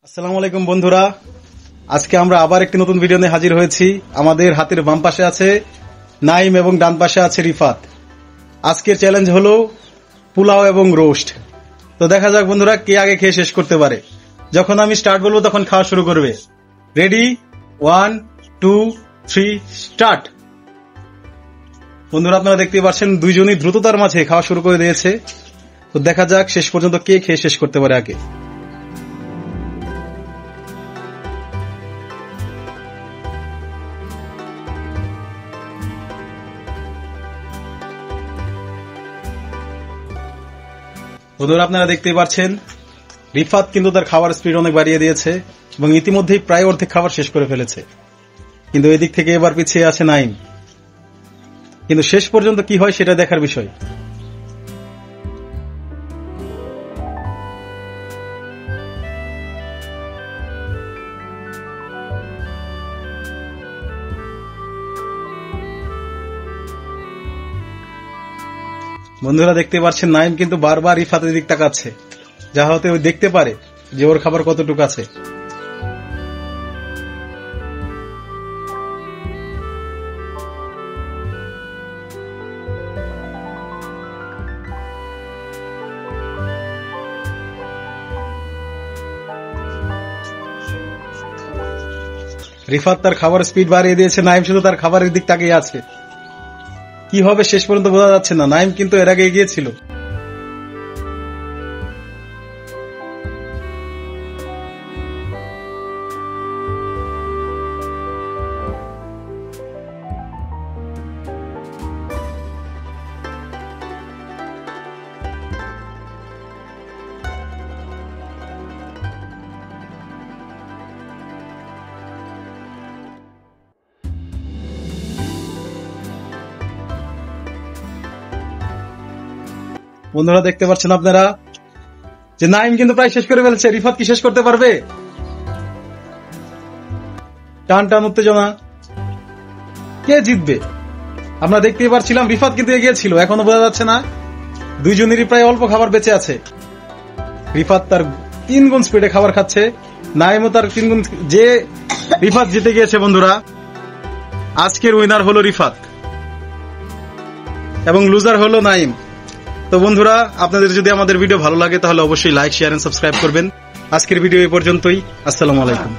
আসসালামু আলাইকুম বন্ধুরা, আজকে আমরা আবার একটি নতুন ভিডিও নিয়ে হাজির হয়েছি। আমাদের হাতের বাম পাশে আছে নাইম এবং ডান পাশে আছে রিফাত। আজকের চ্যালেঞ্জ হলো পোলাও এবং রোস্ট। তো দেখা যাক বন্ধুরা কে আগে খেয়ে শেষ করতে পারে। যখন আমি স্টার্ট বলবো তখন খাওয়া শুরু করবে। Ready, 1 2 3 start. বন্ধুরা আপনারা দেখতে পাচ্ছেন দুইজনই দ্রুততার মাঝে খাওয়া শুরু করে দিয়েছে। তো দেখা যাক শেষ পর্যন্ত কে খেয়ে শেষ করতে পারে আগে। বন্ধুরা আপনারা দেখতেই পাচ্ছেন রিফাত কিন্তু তার খাবার স্পিড অনেক বাড়িয়ে দিয়েছে এবং ইতিমধ্যেই প্রায় অর্ধেক খাবার শেষ করে ফেলেছে, কিন্তু এদিক থেকে এবার পিছিয়ে আছে নাইম। কিন্তু শেষ পর্যন্ত কি হয় সেটা দেখার বিষয়। বন্ধুরা দেখতে পাচ্ছেন নাইম কিন্তু বারবার রিফাতের দিক তাকাচ্ছে, যা হতে ওই দেখতে পারে যে ওর খাবার কতটুকু আছে। রিফাত তার খাবার স্পিড বাড়িয়ে দিয়েছে, নাইম শুধু তার খাবারের দিক তাকিয়ে আছে। কি হবে শেষ পর্যন্ত বোঝা যাচ্ছে না। নাইম কিন্তু এর আগে এগিয়েছিল। বন্ধুরা দেখতে পাচ্ছেন আপনারা যে নাইম কিন্তু প্রায় শেষ করে ফেলেছে। রিফাত কি শেষ করতে পারবে? টান টান উত্তেজনা, কে জিতবে? আমরা দেখতেই পারছিলাম রিফাত কিন্তু এগিয়ে ছিল, এখনো বোঝা যাচ্ছে না। দুইজনেরই প্রায় অল্প খাবার বেঁচে আছে। রিফাত তার 3 গুণ স্পিডে খাবার খাচ্ছে, নাইমও তার 3 গুণ। যে রিফাত জিতে গিয়েছে বন্ধুরা। আজকের উইনার হলো রিফাত এবং লুজার হলো নাইম। তো বন্ধুরা আপনাদের যদি আমাদের ভিডিও ভালো লাগে তাহলে অবশ্যই লাইক, শেয়ার এন্ড সাবস্ক্রাইব করবেন। আজকের ভিডিও এই পর্যন্তই। আসসালামু আলাইকুম।